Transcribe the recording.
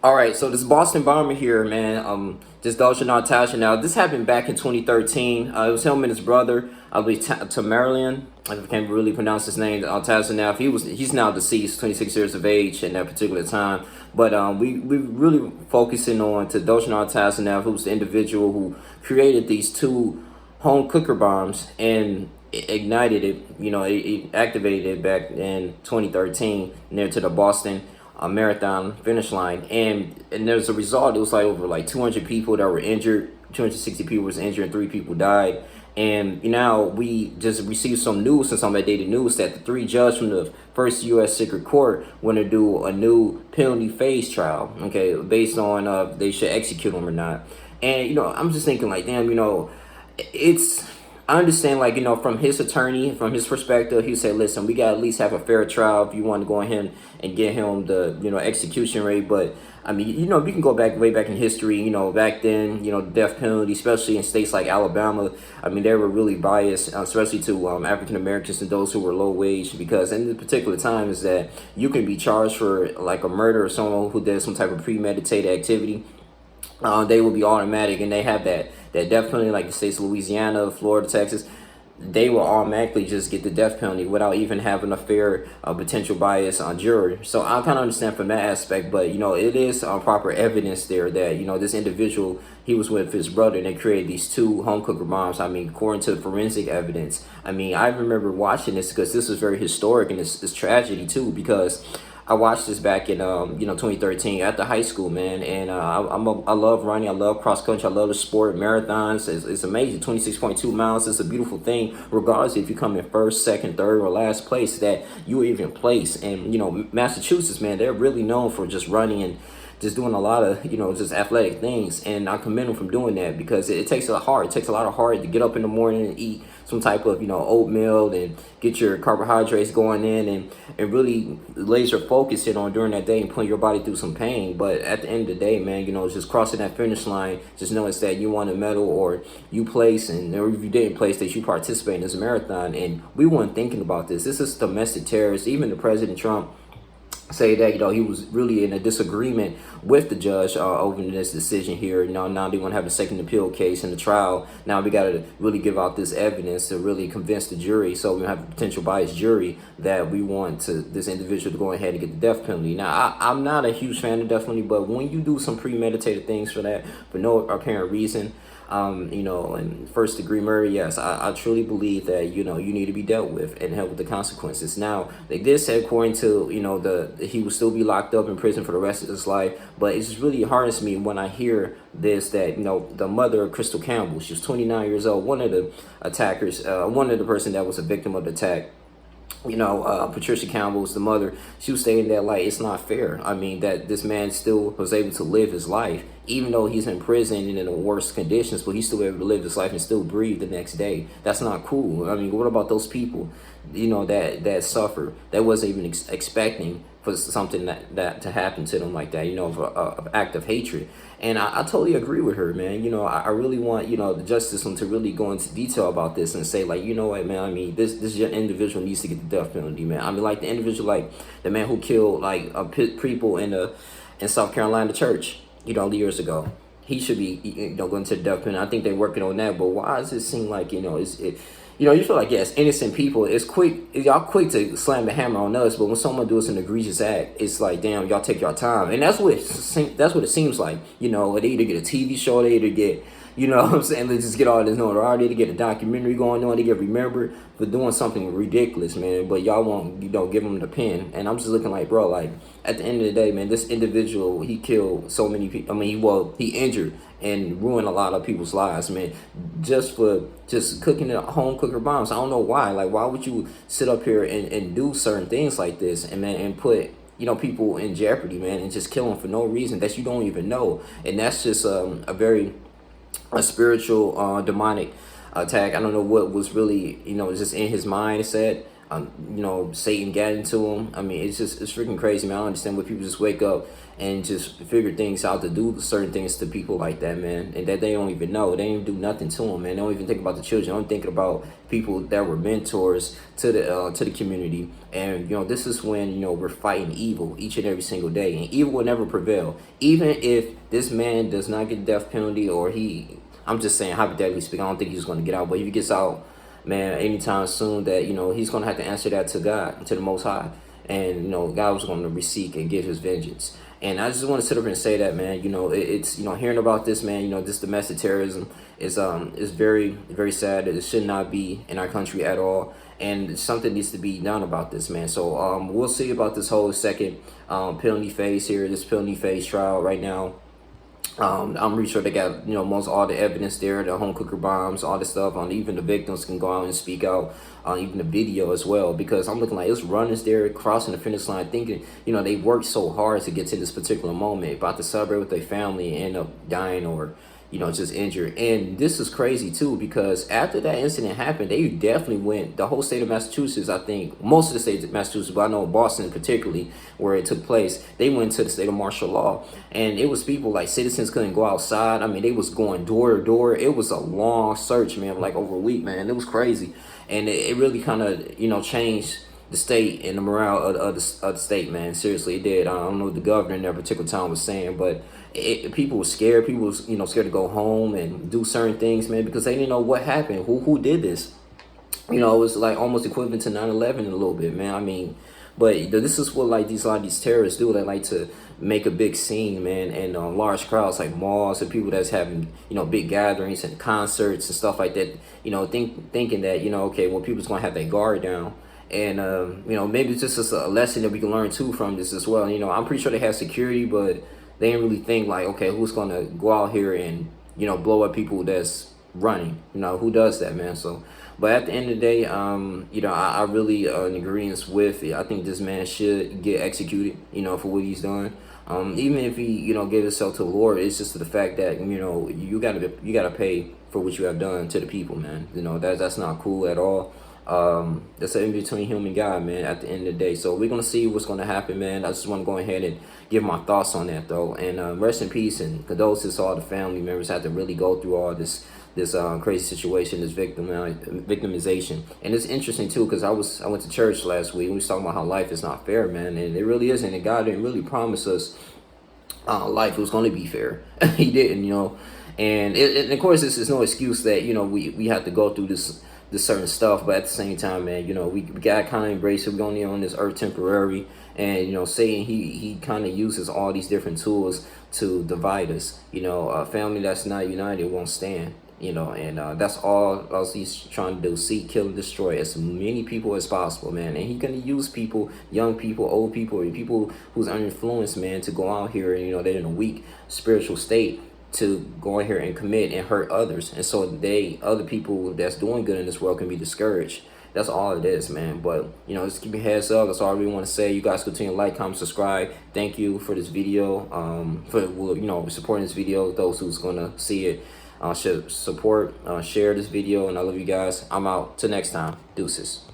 All right, so this Boston bomber here, man, this Dolce Natasha. Now, this happened back in 2013. It was him and his brother, I believe, Tamerlan. I can't really pronounce his name. Tasha. Now, if he's now deceased, 26 years of age in that particular time. But we really focusing on to Dolce Natasha now, who's the individual who created these two home cooker bombs and ignited it. It activated it back in 2013 near to the Boston marathon finish line, and there's a result. It was like over like 200 people that were injured, 260 people was injured, and 3 people died. And now we just received some news, since I'm updated news, that the 3 judges from the first U.S. Circuit Court want to do a new penalty phase trial, okay, based on they should execute him or not. And I'm just thinking like, damn, it's I understand, like, from his attorney, from his perspective, he said, listen, we got to at least have a fair trial if you want to go ahead and get him the, execution rate. But, I mean, we can go way back in history, back then, the death penalty, especially in states like Alabama, I mean, they were really biased, especially to African Americans and those who were low wage, because in the particular time is that you can be charged for, like, a murder or someone who did some type of premeditated activity. They will be automatic, and they have that death penalty, like the states of Louisiana, Florida, Texas. They will automatically just get the death penalty without even having a fair potential bias on jury. So I kind of understand from that aspect, but it is proper evidence there that this individual, he was with his brother and they created these 2 home cooker bombs. I mean, according to forensic evidence, I mean, I remember watching this because this was very historic, and it's tragedy too, because I watched this back in 2013 at the high school, man, and I love running, I love cross country, I love the sport, marathons. It's amazing. 26.2 miles. It's a beautiful thing, regardless if you come in first, second, third, or last place, that you even place. And Massachusetts, man, they're really known for just running and just doing a lot of just athletic things, and I commend them from doing that, because it takes a lot of heart to get up in the morning and eat some type of oatmeal and get your carbohydrates going in, and really laser focus it on during that day and putting your body through some pain. But at the end of the day, man, just crossing that finish line, just knowing that you won a medal, or you place, and or if you didn't place, that you participate in this marathon. And we weren't thinking about this. This is domestic terrorists. Even the President Trump say that he was really in a disagreement with the judge over this decision here. Now they want to have a second appeal case in the trial. Now we got to really give out this evidence to really convince the jury, so we have a potential biased jury, that we want this individual to go ahead and get the death penalty. Now I'm not a huge fan of death penalty, but when you do some premeditated things for no apparent reason, and first degree murder, yes, I truly believe that you need to be dealt with and held with the consequences. Now they did say, according to he will still be locked up in prison for the rest of his life, but it just really hardens me when I hear this, that the mother of Crystal Campbell, she was 29 years old, one of the attackers, one of the person that was a victim of the attack. Patricia Campbell was the mother. She was saying that, like, it's not fair. I mean, that this man still was able to live his life, even though he's in prison and in the worst conditions, but he's still able to live his life and still breathe the next day. That's not cool. I mean, what about those people, that suffer, that wasn't even expecting for something that to happen to them like that, of act of hatred. And I totally agree with her, man. I really want, the justice system to really go into detail about this and say, like, what, man, I mean, this individual needs to get the death penalty, man. I mean, like, the individual, like, the man who killed, like, people in South Carolina church, years ago. He should be, going to the death penalty. I think they're working on that, but why does it seem like, you feel like, yes, innocent people, y'all quick to slam the hammer on us, but when someone does an egregious act, it's like, damn, y'all take your time. And that's what it seems like. They either get a TV show, they either get, what I'm saying, they just get all this notoriety, they get a documentary going on, they get remembered for doing something ridiculous, man, but y'all won't, give them the pen. And I'm just looking like, bro, like, at the end of the day, man, this individual, he killed so many people. I mean, he injured and ruined a lot of people's lives, man, just for cooking home cooker bombs. I don't know why. Like, why would you sit up here and do certain things like this, and, man, and put people in jeopardy, man, and just kill them for no reason that you don't even know. And that's just a spiritual demonic attack. I don't know what was really just in his mindset. Satan got into him. I mean, it's freaking crazy, man. I don't understand why people just wake up and just figure things out to do certain things to people like that, man, and that they don't even know. They don't even do nothing to them, man. They don't even think about the children. They don't think about people that were mentors to the community. And this is when we're fighting evil each and every single day, and evil will never prevail. Even if this man does not get the death penalty, or I'm just saying hypothetically speaking, I don't think he's going to get out, but if he gets out, man, anytime soon, that he's going to have to answer that to God, to the Most High, and God was going to seek and get his vengeance. And I just want to sit up and say that, man, it's hearing about this, man, this domestic terrorism is very, very sad. It should not be in our country at all, and something needs to be done about this, man. So we'll see about this whole second penalty phase here, this penalty phase trial right now. I'm pretty sure they got most all the evidence there, the home cooker bombs, all this stuff. Even the victims can go out and speak out, even the video as well. Because I'm looking like it's runners there crossing the finish line, thinking they worked so hard to get to this particular moment, about to celebrate with their family, and end up dying or just injured. And this is crazy too, because after that incident happened, they definitely went, the whole state of Massachusetts, I think most of the states of Massachusetts, but I know Boston particularly, where it took place, they went to the state of martial law. And it was people, like citizens couldn't go outside. I mean, they was going door to door. It was a long search, man, like over a week, man. It was crazy. And it really kind of changed the state and the morale of the state, man. Seriously, it did. I don't know what the governor in that particular time was saying, but people were scared. People was scared to go home and do certain things, man, because they didn't know what happened. Who did this? It was like almost equivalent to 9/11 a little bit, man. I mean, but this is what like a lot of these terrorists do. They like to make a big scene, man, and large crowds like malls and people that's having big gatherings and concerts and stuff like that. Thinking that okay, well, people's gonna have their guard down. And maybe it's just a lesson that we can learn too from this as well. I'm pretty sure they have security, but they didn't really think like, okay, who's gonna go out here and blow up people that's running? Who does that, man? So, but at the end of the day, I really in agreement with it. I think this man should get executed, for what he's done. Even if he gave himself to the Lord, it's just the fact that you gotta pay for what you have done to the people, man. That's not cool at all. That's an in between human God, man, at the end of the day. So we're gonna see what's gonna happen, man. I just want to go ahead and give my thoughts on that, though. And rest in peace and condolences to all the family members had to really go through all this crazy situation, this victimization. And it's interesting too, because I went to church last week and we was talking about how life is not fair, man, and it really isn't. And God didn't really promise us life was going to be fair. He didn't, and of course this is no excuse that we have to go through this certain stuff, but at the same time, man, we gotta kind of embrace it. We're only on this earth temporary, and Satan, he kind of uses all these different tools to divide us. A family that's not united won't stand. And that's all he's trying to do: seek, kill, and destroy as many people as possible, man. And he's gonna use people, young people, old people, or people who's uninfluenced, man, to go out here and they're in a weak spiritual state, to go in here and commit and hurt others, and so other people that's doing good in this world can be discouraged. That's all it is, man. But just keep your heads up. That's all I really want to say. You guys continue to like, comment, subscribe. Thank you for this video, for supporting this video. Those who's gonna see it, should support, share this video, and I love you guys. I'm out. Till next time. Deuces.